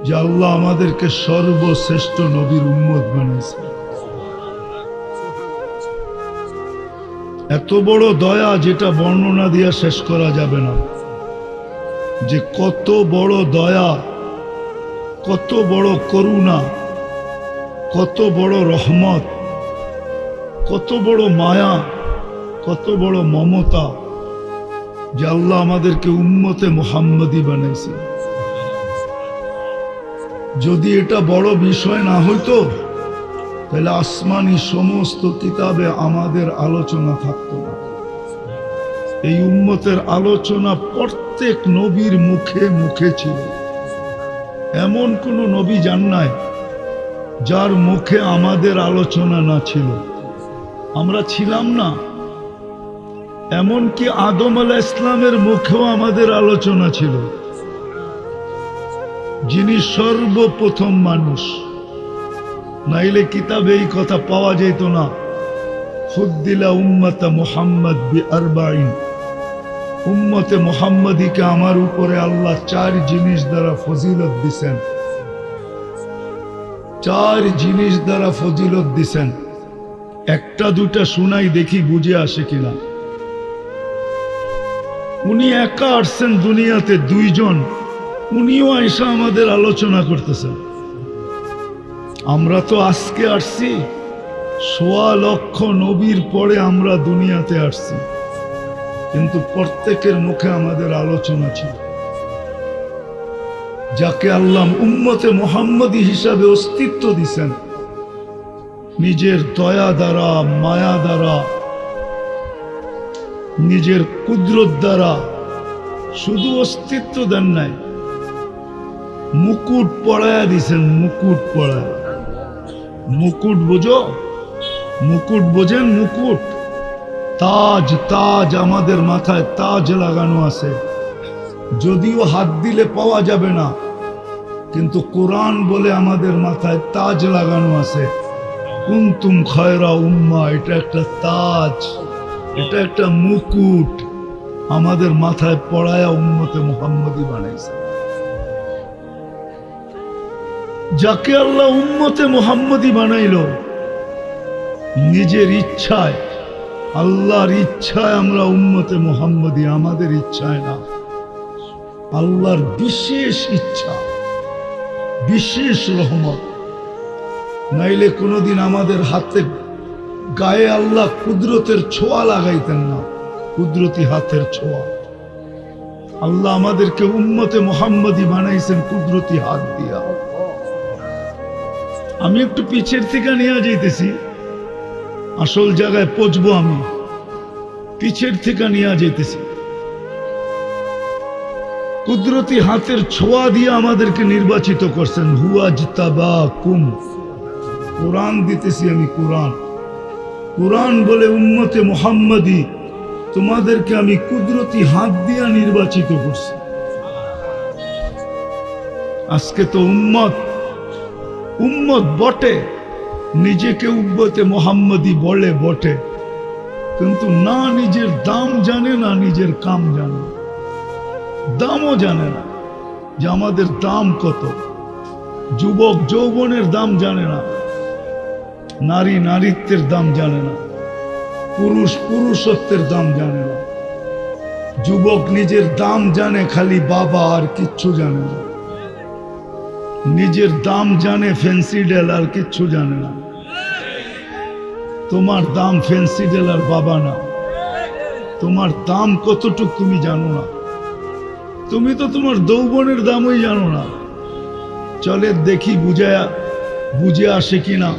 যে আল্লাহ আমাদেরকে সর্বশ্রেষ্ঠ নবীর উম্মত বানাইছে। এত বড় দয়া যেটা বর্ণনা দিয়া শেষ করা যাবে না, যে কত বড় দয়া, কত বড় করুণা, কত বড় রহমত, কত বড় মায়া, কত বড় মমতা, যে আল্লাহ আমাদেরকে উম্মতে মুহাম্মদী বানাইছে। যদি এটা বড় বিষয় না হইতো তাহলে আসমানি সমস্ত কিতাবে আমাদের আলোচনা থাকতো না। এই উম্মতের আলোচনা প্রত্যেক নবীর মুখে মুখে ছিল। এমন কোন নবী যান নাই যার মুখে আমাদের আলোচনা না ছিল। আমরা ছিলাম না, এমনকি আদম আলাইহিস সালামের মুখেও আমাদের আলোচনা ছিল, যিনি সর্বপ্রথম মানুষ। নাইলে কিতাবে এই কথা পাওয়া যেত না, ফুদ্দিলা উম্মতা মুহাম্মদ বিআরবাইন, উম্মতে মুহাম্মদীকে আমার উপরে আল্লাহ 4 জিনিস দ্বারা ফজিলত দিছেন। 4 জিনিস দ্বারা ফজিলত দিছেন। একটা দুটা শুনাই, দেখি বুঝে আসে কিনা। উনি একা আসছেন দুনিয়াতে, 2 জন, উনিও আয়সা আমাদের আলোচনা করতেছেন। আমরা তো আজকে আসছি, 1.25 লক্ষ নবীর পরে আমরা দুনিয়াতে আসছি, কিন্তু প্রত্যেকের মুখে আমাদের আলোচনা ছিল। যাকে আল্লাহ উম্মতে মুহাম্মদী হিসাবে অস্তিত্ব দিছেন, নিজের দয়া দ্বারা, মায়া দ্বারা, নিজের কুদরত দ্বারা শুধু অস্তিত্ব দেন নাই, মুকুট পড়ায়া দিছেন। মুকুট পড়ায়, মুকুট বোঝো? মুকুট বোঝেন? মুকুট, তাজ, তাজ আমাদের মাথায় তাজ লাগানো আছে। যদিও হাত দিলে পাওয়া যাবে না, কিন্তু কোরআন বলে আমাদের মাথায় তাজ লাগানো আছে। কুনতুম খায়রা উম্মাহ, এটা একটা তাজ, এটা একটা মুকুট আমাদের মাথায় পড়ায়া উম্মতে মুহাম্মদী বানাইছে। যাকে আল্লাহ উম্মতে মুহাম্মদী বানাইল নিজের ইচ্ছায়, আল্লাহর ইচ্ছায় আমরা উম্মতে মুহাম্মদী, আমাদের ইচ্ছায় না, আল্লাহর বিশেষ ইচ্ছা, বিশেষ রহমত। নাইলে কোনোদিন আমাদের হাতে গায়ে আল্লাহ কুদরতের ছোঁয়া লাগাইতেন না, কুদরতি হাতের ছোঁয়া। আল্লাহ আমাদেরকে উম্মতে মুহাম্মদী বানাইছেন কুদরতি হাত দিয়া। আমি একটু পিছের থেকে নিয়ে যাইতেছি, আসল জায়গায় পৌঁছবো। আমি পিছের থেকে নিয়ে যাইতেছি। কুদরতি হাতের ছোঁয়া দিয়ে আমাদেরকে নির্বাচিত করছেন। হুয়াজতাবাকুম, কোরআন দিতেছি আমি, কোরআন। কোরআন বলে উম্মতে মুহাম্মদী তোমাদেরকে আমি কুদরতি হাত দিয়া নির্বাচিত করছি। আজকে তো উম্মত উম্মত বটে, নিজেকে উম্মতে মুহাম্মদী বলে বটে, কিন্তু না নিজের দাম জানে, না নিজের কাম জানে, দামও জানে না যে আমাদের দাম কত। যুবক যৌবনের দাম জানে না, নারী নারীত্বের দাম জানে না, পুরুষ পুরুষত্বের দাম জানে না। যুবক নিজের দাম জানে খালি বাবা, আর কিচ্ছু জানে না। নিজের দাম জানে ফ্যান্সি ডেল, আর কিচ্ছু জানে না। তোমার দাম ফ্যান্সি ডেল আর বাবা না, তোমার দাম কতটুক তুমি জানো না। তুমি তো তোমার যৌবনের দামই জানো না। চলে দেখি বুঝে আসে কিনা।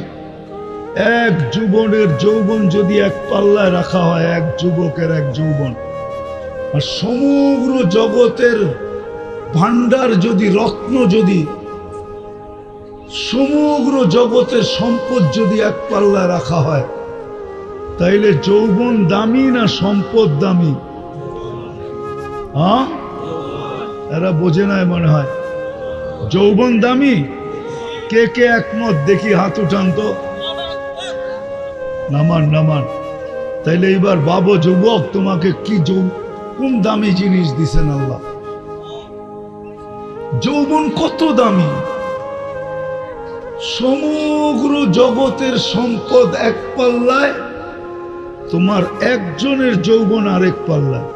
এক যুবনের যৌবন যদি এক পাল্লায় রাখা হয়, এক যুবকের এক যৌবন, আর সমগ্র জগতের ভান্ডার যদি, রত্ন যদি, সমগ্র জগতের সম্পদ যদি এক পাল্লায় রাখা হয়, তাইলে যৌবন দামি না সম্পদ দামি? হ্যাঁ, এরা বোঝে না মনে হয়। যৌবন দামি। কে কে একমত দেখি হাত উঠান তো। নামান নামান। তাইলে এবার বাবু যুবক, তোমাকে কি কোন দামি জিনিস দিছেন আল্লাহ? যৌবন কত দামি। সমগ্র জগতের সম্পদ এক পাল্লায়, তোমার একজনের যৌবন আরেক পাল্লায়।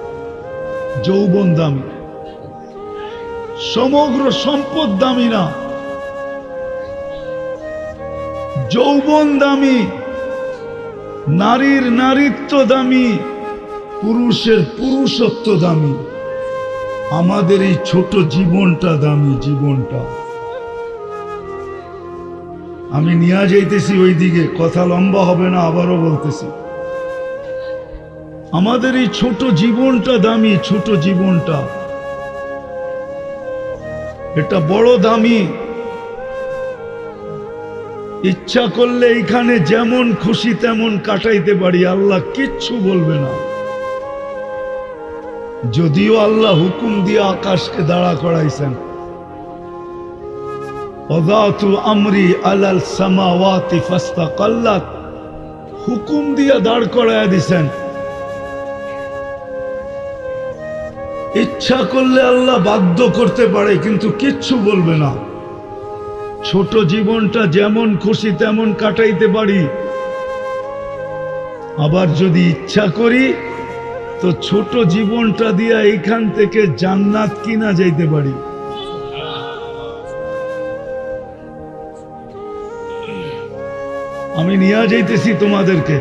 যৌবন দামি, সমগ্র সম্পদ দামি না। যৌবন দামি, নারীর নারীত্ব দামি, পুরুষের পুরুষত্ব দামি। আমাদের এই ছোট জীবনটা দামি, জীবনটা। আমি নিয়ে যাইতেছি ওই দিকে, কথা লম্বা হবে না, আবারও বলতেছি, আমাদের এই ছোট জীবনটা দামি, ছোট জীবনটা এটা বড় দামি। ইচ্ছা করলে এখানে যেমন খুশি তেমন কাটাইতে পারি, আল্লাহ কিচ্ছু বলবে না। যদিও আল্লাহ হুকুম দিয়ে আকাশকে দাঁড়া করাইছেন, ওয়াদাতু আমরি আলাল সামাওয়াতি ফাস্তাকাল্লাত, হুকুম দিয়ে দাঁড় করাইয়া দিছেন। ইচ্ছা করলে আল্লাহ বাধ্য করতে পারে, কিন্তু কিচ্ছু বলবে না। ছোট জীবনটা যেমন খুশি তেমন কাটাইতে পারি, আবার যদি ইচ্ছা করি তো ছোট জীবনটা দিয়া এইখান থেকে জান্নাত কিনা যাইতে পারি। আমি নিয়ে যাইতেছি তোমাদেরকে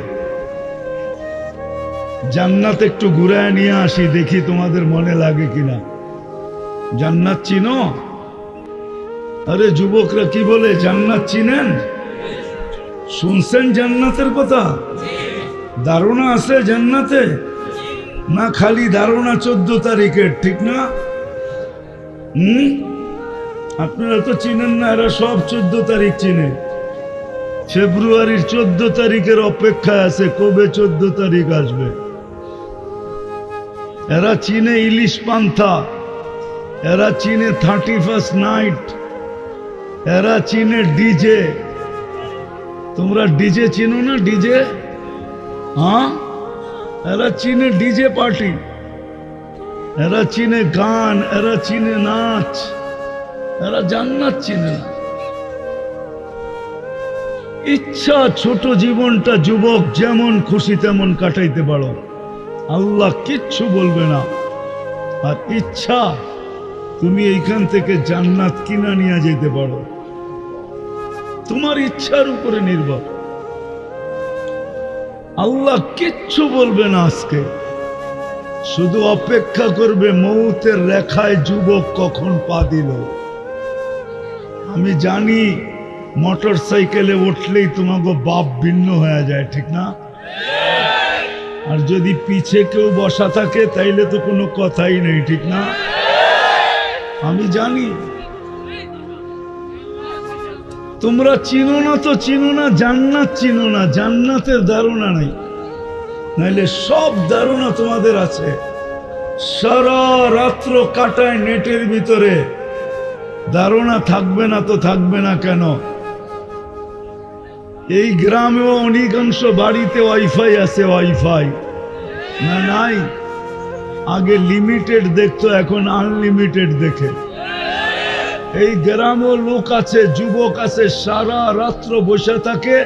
জান্নাত, একটু ঘুরায় নিয়ে আসি, দেখি তোমাদের মনে লাগে কিনা। জান্নাত চিনো? আরে যুবকরা কি বলে, জান্নাত চিনেন? শুনছেন জান্নাতের কথা? ধারণা আছে জান্নাতে? না খালি ধারণা 14 তারিখের, ঠিক না? আপনারা তো চিনেন না, এরা সব 14 তারিখ চিনে। ফেব্রুয়ারির 14 তারিখের অপেক্ষায় আছে, কবে 14 তারিখ আসবে। এরা চিনে ইলিশ পান্থা, এরা চিনে 31st নাইট, এরা চিনে ডিজে। তোমরা ডিজে চিনো না? ডিজে, হ্যাঁ, এরা চিনে ডিজে পার্টি, এরা চিনে গান, এরা চিনে নাচ, এরা জান্নাত চিনে না। ইচ্ছা ছোট জীবনটা যুবক যেমন খুশি তেমন কাটাইতে পারো, আল্লাহ কিচ্ছু বলবে না। আর ইচ্ছা তুমি এইখান থেকে জান্নাত কিনা নিয়ে যেতে পারো, তোমার ইচ্ছার উপরে নির্ভর। আল্লাহ কিচ্ছু বলবে না আজকে, শুধু অপেক্ষা করবে মৌতের রেখায় যুবক কখন পা দিল। আমি জানি মোটর সাইকেলে উঠলেই তোমাকে বাপ ভিন্ন হয়ে যায়, ঠিক না? আর যদি পিছে কেউ বসা থাকে তাইলে তো কোনো কথাই নেই, ঠিক না? আমি জানি তোমরা চিনো না, তো চিনো না, জান্নাত চিনো না, জান্নাতের ধারণা নাই, নাইলে সব ধারণা তোমাদের আছে। সারা রাত্র কাটায় নেটের ভিতরে, ধারণা থাকবে না তো থাকবে না কেন? এই গ্রামেও অনেকাংশ বাড়িতে ওয়াইফাই আছে, ওয়াইফাই না নাই? আগে লিমিটেড দেখতো, এখন আনলিমিটেড দেখে। এই গ্রামেও লোক আছে, যুবক আছে, সারা রাত্র বসে থাকে,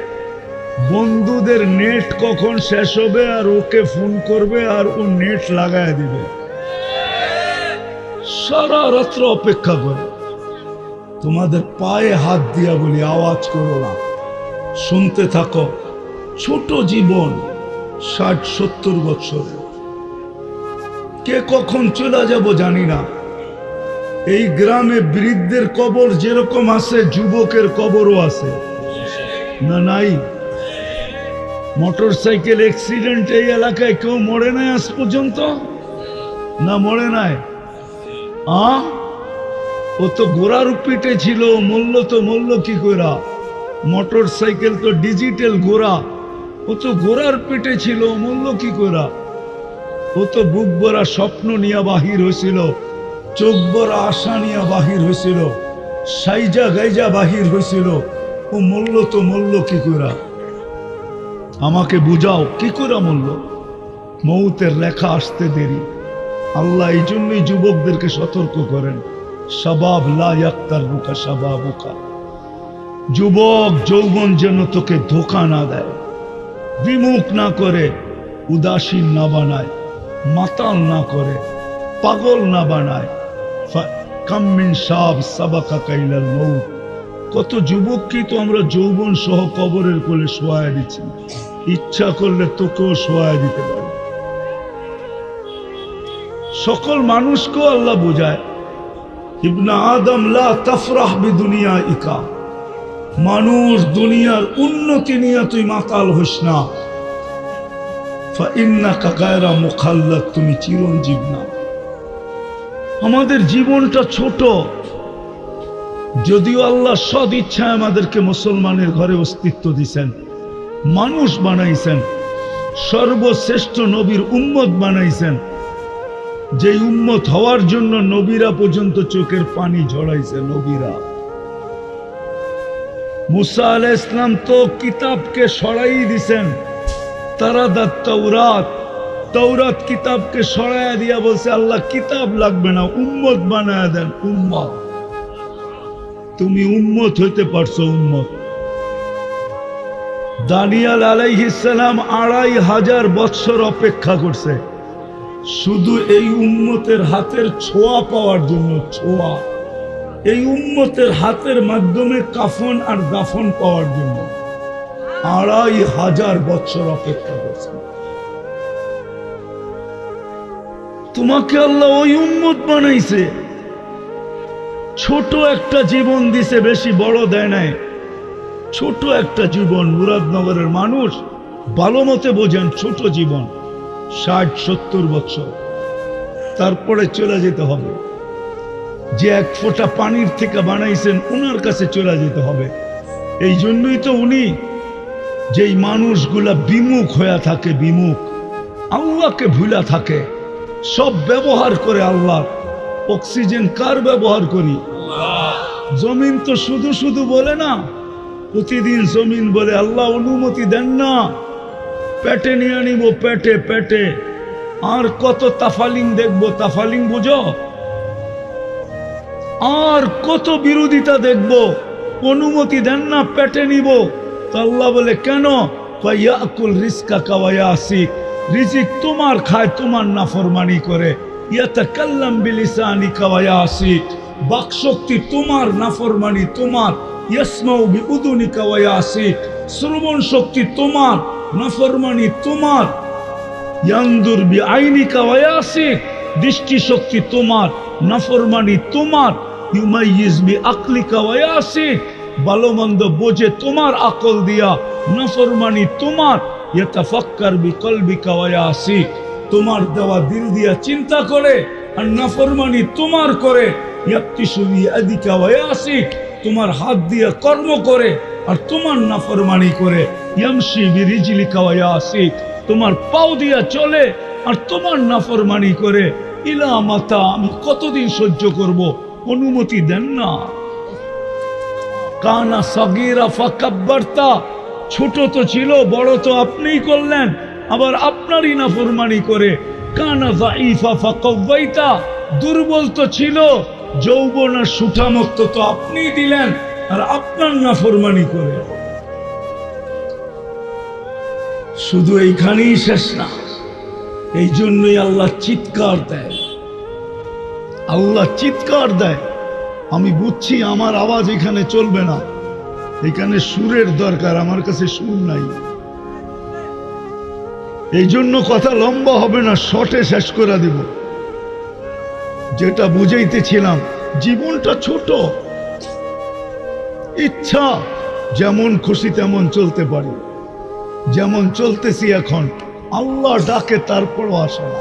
বন্ধুদের নেট কখন শেষ হবে আর ওকে ফোন করবে আর ও নেট লাগায় দিবে, সারা রাত্র অপেক্ষা করে। তোমাদের পায়ে হাত দিয়া বলি, আওয়াজ করো না, শুনতে থাকো। ছোট জীবন, 60-70 বছর, কে কখন চলে যাব জানি না। এই গ্রামে বৃদ্ধের কবর যেরকম আছে, যুবকের কবরও আছে, না নাই? মোটর সাইকেল অ্যাক্সিডেন্ট এই এলাকায় কেউ মরে নাই আজ পর্যন্ত? না মরে নাই। ও তো ঘোড়ার পিঠে ছিল, মূল্য কি কইরা? মোটর সাইকেল তো ডিজিটাল ঘোড়া, ও তো ঘোড়ার পিঠে ছিল, মূল্য কি কইরা? ও তো বুক ভরা স্বপ্ন নিয়ে বাহির হয়েছিল, চোখ ভরা আশা নিয়ে বাহির হয়েছিল, সাইজা গাইজা বাহির হয়েছিল। ও মূল্য কি কইরা? আমাকে বুঝাও, কি করে মূল্য? মৌতের রেখা আসতে দেরি। আল্লাহ এই জন্যই যুবকদেরকে সতর্ক করেন, শাবাব লা ইয়াক্তারুকা শাবাবুকা, যুবক যৌবন যেন তোকে ধোঁকা না দেয়, বিমুখ না করে, উদাসীন না বানায়, মাতাল না করে, পাগল না বানায়। কাম মিন শাব সাবাকা কাইলাল মউত, কত যুবককেই তো আমরা যৌবন সহ কবরের কোলে শোয়ায় দিচ্ছি, ইচ্ছা করলে তোকেও শোয়ায় দিতে পারে। সকল মানুষকেও আল্লাহ বোঝায়, ইবনা আদম লা তাফরাহ বিদুনিয়া ইকা, মানুষ দুনিয়ার উন্নতি নিয়ে তুই মাতাল হইস না, ফাইন্নাকা গায়রা মুখাল্লাদ, তুমি চিরঞ্জীব না। আমাদের জীবনটা ছোট, যদিও আল্লাহ সদ ইচ্ছায় আমাদেরকে মুসলমানের ঘরে অস্তিত্ব দিছেন, মানুষ বানাইছেন, সর্বশ্রেষ্ঠ নবীর উম্মত বানাইছেন, যে উম্মত হওয়ার জন্য নবীরা পর্যন্ত চোখের পানি ঝরাইছে। নবীরা, মুসা আলাইহিস সালাম তো কিতাবকে সরাই দিছেন, তারাদাত তাওরাত, তাওরাত কিতাবকে সরাইয়া দিয়া বলছে আল্লাহ কিতাব লাগবে না, উম্মত বানায়া দেন। উম্মত, তুমি উম্মত হইতে পারছো। উম্মত দানিয়েল আলাইহিস সালাম 2500 বৎসর অপেক্ষা করছে শুধু এই উম্মতের হাতের ছোঁয়া পাওয়ার জন্য। ছোঁয়া, এই উম্মতের হাতের মাধ্যমে কাফন আর দাফন পাওয়ার জন্য 2500 বৎসর অপেক্ষা করছে। তোমাকে আল্লাহ ওই উম্মত বানাইছে, ছোট একটা জীবন দিছে, বেশি বড় দেয় নাই। ছোট একটা জীবন, মুরাদনগরের মানুষ ভালো মতে বোঝেন, ছোট জীবন, 60-70 বছর, তারপরে চলে যেতে হবে। যে এক ফোঁটা পানির থেকে বানাইছেন ওনার কাছে চলে যেতে হবে। এই জন্যই তো উনি, যেই মানুষগুলা বিমুখ হয়ে থাকে, বিমুখ, আল্লাহকে ভুলা থাকে, সব ব্যবহার করে আল্লাহ। অক্সিজেন কার ব্যবহার করি? জমিন তো শুধু শুধু বলে না, প্রতিদিন জমিন বলে আল্লাহ অনুমতি দেন না, পেটে নিয়ে নিব, পেটে পেটে। আর কত তাফালিং দেখবো, তাফালিং বুঝো? আর কত বিরোধিতা দেখবো, অনুমতি দেন না, পেটে নিব। তো আল্লাহ বলে কেন? ইয়াকুল রিজকা কাওয়ায়াসিক, রিজিক তোমার খায়, তোমার নাফরমানি করে। ইয়াতাকাল্লাম বিলিসানিকা ওয়ায়াসিক, বাকশক্তি তোমার, নাফরমানি তোমার। ইয়াসমাউ বিউদুনিকা ওয়ায়াসিক, শ্রবণ শক্তি তোমার, নাফরমানি তোমার। ইয়ানদুর বিআইনিকা ওয়ায়াসিক, দৃষ্টি শক্তি তোমার, নাফরমানি তোমার। ইউমাইয়িজ বিআকলিকা ওয়ায়াসিক, ভালো মন্দ বোঝে তোমার আকল দিয়া, নাফরমানি তোমার। ইয়াতাফাক্কার বিকলবিকা ওয়ায়াসিক, তোমার দেওয়া দিল দিয়া চিন্তা করে, আর নাফরমানি তোমার করে। ইয়াক্তিসু বিয়াদিকা ওয়ায়াসিক, তোমার হাত দিয়া কর্ম করে আর তোমার নাফরমানি করে। ইয়ামশি বিরিজলিকা ওয়ায়াসিক, তোমার পাও দিয়া চলে আর তোমার নাফরমানি করে। ইলা মাতা, আমি কতদিন সহ্য করব? অনুমতি দেন না। কানা সাগীরা ফাকাব্বারতা, ছোট তো ছিল, বড় তো আপনিই করলেন, আবার আপনারই নাফরমানি করে। কানা যাইফা ফাকাওয়াইতা, দুর্বল তো ছিল, যৌবন আর সুঠামত্ব তো আপনিই দিলেন, আর আপনার নাফরমানি করে। শুধু এইখানেই শেষ না, এই জন্যই আল্লাহ চিৎকার দেয়। আল্লাহ চিৎকার দেয়। আমি বুঝছি আমার আওয়াজ এখানে চলবে না, এখানে সুরের দরকার, আমার কাছে সুর নাই। এই জন্য কথা লম্বা হবে না, শর্টে শেষ করে দিব। যেটা বুঝাইতেছিলাম, জীবনটা ছোট, ইচ্ছা যেমন খুশি তেমন চলতে পারি, যেমন চলতেছি এখন। আল্লাহ ডাকে তারপরও আসে না।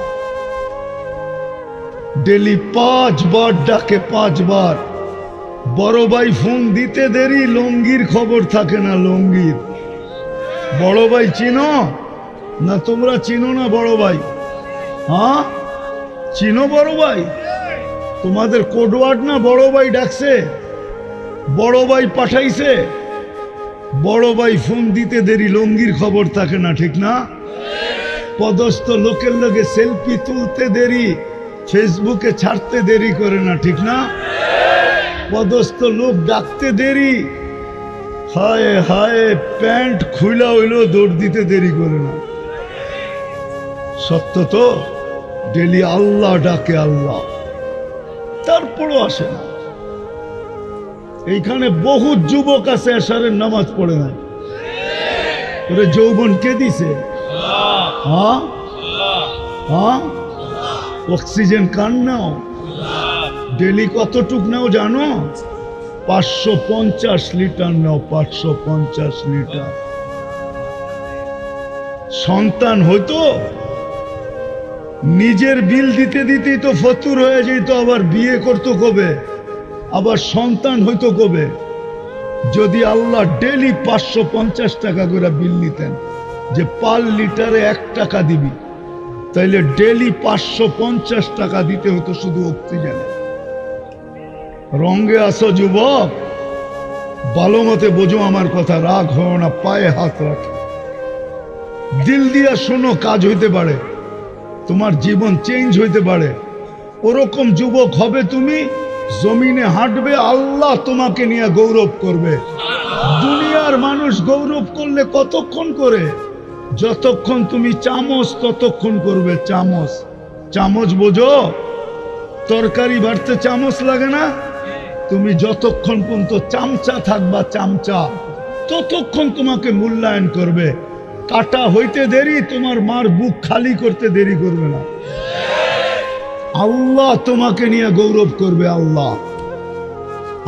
ডেলি 5 বার ডাকে, 5 বার। বড় ভাই ফোন দিতে দেরি, লঙ্গির খবর থাকে না। লঙ্গির বড় ভাই চিনো না? তোমরা চিনো না বড় ভাই? হ্যাঁ চিনো বড় ভাই? তোমাদের কোডওয়ার্ড না বড় ভাই ডাকছে, বড় ভাই পাঠাইছে। বড় ভাই ফোন দিতে দেরি, লঙ্গির খবর থাকে না, ঠিক না? পদস্থ লোকের লগে সেলফি তুলতে দেরি, ফেসবুকে ছাড়তে দেরি করে না, ঠিক না? পদস্থ লোক ডাকতে দেরি, হায় হায়, প্যান্ট খুইলা হইলো দৌড় দিতে দেরি করে না। সত্য তো, ডেলি আল্লাহ ডাকে আল্লাহ, তারপরও আসে না। এইখানে বহু যুবক আছে এশারের নামাজ পড়ে না। ওরে যৌবন কে দিছে? হ্যাঁ হ্যাঁ, অক্সিজেন কান নাও, ডেলি কতটুক নাও জানো? 550 লিটার নাও, 550 লিটার। সন্তান হইতো, নিজের বিল দিতে দিতেই তো ফতুর হয়ে যেত, আবার বিয়ে করতো কবে, আবার সন্তান হইতো কবে? যদি আল্লাহ ডেলি 550 টাকা করে বিল নিতেন, যে পার লিটারে 1 টাকা দিবি, তাইলে ডেলি 550 টাকা দিতে হতো শুধু অক্সিজেনে। রঙে আসো যুবক, ভালো মতে বোঝো আমার কথা, রাগ হয় না, পায়ে হাত রাখে, দিল দিয়া শোনো, কাজ হইতে পারে, তোমার জীবন চেঞ্জ হইতে পারে। ওরকম যুবক হবে তুমি, জমিনে হাঁটবে, আল্লাহ তোমাকে নিয়ে গৌরব করবে। দুনিয়ার মানুষ গৌরব করলে কতক্ষণ করে? যতক্ষণ তুমি চামচ ততক্ষণ করবে। চামচ, চামচ বোঝো? তরকারি বাড়তে চামচ লাগে না? তুমি যতক্ষণ পর্যন্ত চামচা থাকবা, চামচা, ততক্ষণ তোমাকে মূল্যায়ন করবে। কাটা হইতে দেরি, তোমার মার বুক খালি করতে দেরি করবে না। আল্লাহ তোমাকে নিয়ে গৌরব করবে। আল্লাহ,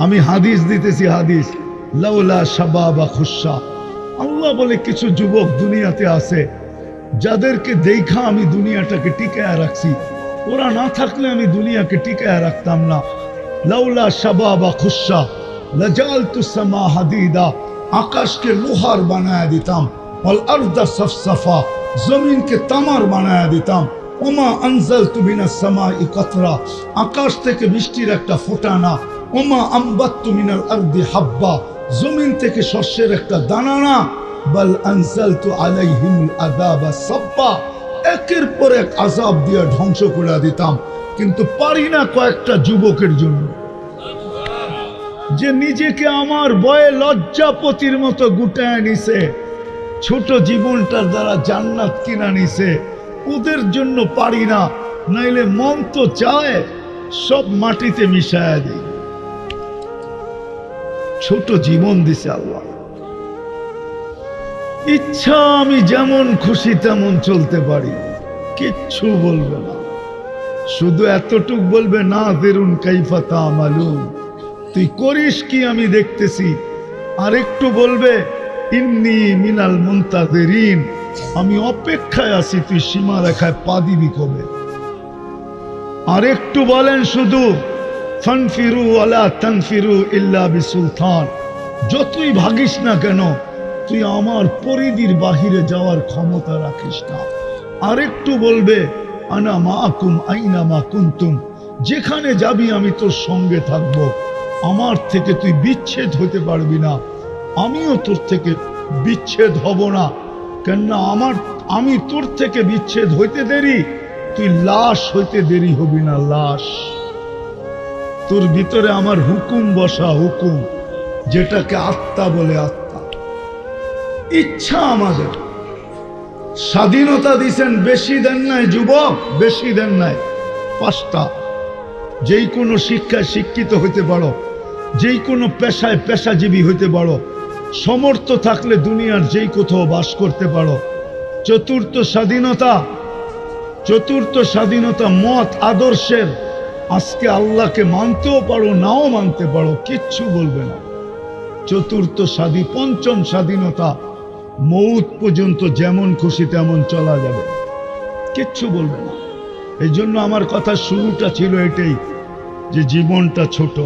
আমি হাদিস দিতেছি, হাদিস, লাউলা শাবাবা খুশা। আল্লাহ বলে কিছু যুবক দুনিয়াতে আছে যাদেরকে দেখা আমি দুনিয়াটাকে টিকায় রাখছি, ওরা না থাকলে আমি দুনিয়াকে টিকায় রাখতাম না। লাউলা শাবাবা খুশা লাজালতু সামা হাদিদা, আকাশকে লোহার বানায় দিতাম, ওয়াল আরদা সফসফা, জমিনকে তামার বানায় দিতাম। ওমা আনজালতু মিনাস সামাই কাতরা, আকাশ থেকে বৃষ্টির একটা ফোঁটা না। ওমা আম্বাততু মিনাল আরদি হাব্বা, জমিন থেকে শস্যের একটা দানা না। বাল আনজালতু আলাইহিমুল আযাবা সাব্বা, একের পর এক আযাব দিয়ে ধ্বংস করে দিতাম। কিন্তু পারি না কয়েকটা যুবকের জন্য, যে নিজেকে আমার বয়ে লজ্জাপতির মতো গুটায় নিছে, ছোট জীবনটার দ্বারা জান্নাত কিনা নিছে। ওদের জন্য পারি না, নাইলে মন তো চায় সব মাটিতে মিশায়া দিই। ছোট জীবন দিছে আল্লাহ, ইচ্ছা আমি যেমন খুশি তেমন চলতে পারি, কিচ্ছু বলবে না, শুধু এতটুক বলবে না দেরুন কাইফা তামালুন, তুই করিস কি আমি দেখতেছি। আরেকটু বলবে ইন্নী মিনাল মুনতাজিরিন, আমি অপেক্ষায় আছি, তুই সীমা রেখায় পা দিবি কবে। আরেকটু বলেন শুধু ফানফিরু ওয়ালা তানফিরু ইল্লা বিসুলতান, যতই ভাগিস না কেন তুই আমার পরিধির বাহিরে যাওয়ার ক্ষমতা রাখিস না। আরেকটু বলবে আনা মাআকুম আইনা মা কুনতুম, যেখানে যাবি আমি তোর সঙ্গে থাকব, আমার থেকে তুই বিচ্ছেদ হতে পারবি না, আমিও তোর থেকে বিচ্ছেদ হব না। কেননা আমি তোর থেকে বিচ্ছেদ হইতে দেরি, তুই লাশ হইতে দেরি হবি না। লাশ, তোর ভিতরে আমার হুকুম বসা, হুকুম, যেটাকে আত্মা বলে। আত্মা, ইচ্ছা আমাদের। স্বাধীনতা দিছেন, বেশি দেন নাই যুবক, বেশি দেন নাই। 5টা, যেই কোনো শিক্ষায় শিক্ষিত হইতে পারো, যেই কোনো পেশায় পেশাজীবী হইতে পারো, সমর্থ থাকলে দুনিয়ার যেই কোথাও বাস করতে পারো। 4র্থ স্বাধীনতা, 4র্থ স্বাধীনতা মত আদর্শের। আজকে আল্লাহকে মানতেও পারো, নাও মানতে পারো, কিচ্ছু বলবে না। 4র্থ স্বাধী, 5ম স্বাধীনতা, মৌত পর্যন্ত যেমন খুশি তেমন চলা যাবে, কিচ্ছু বলবে না। এই জন্য আমার কথা শুরুটা ছিল এটাই, যে জীবনটা ছোট।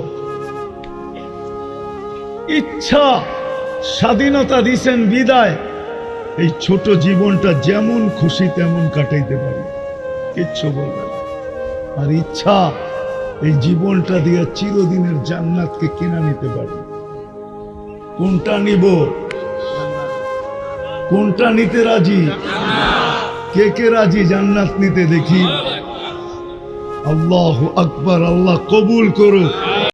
ইচ্ছা, স্বাধীনতা দিছেন বিদায়, এই ছোট জীবনটা যেমন খুশি তেমন কাটাইতে পারি, কিচ্ছু বলবে না। আর ইচ্ছা, এই জীবনটা দিয়ে চিরদিনের জান্নাতকে কিনা নিতে পারি। কোনটা নিব? কোনটা নিতে রাজি? কে কে রাজি জান্নাত নিতে? দেখি। আল্লাহু আকবার, আল্লাহ কবুল করুক।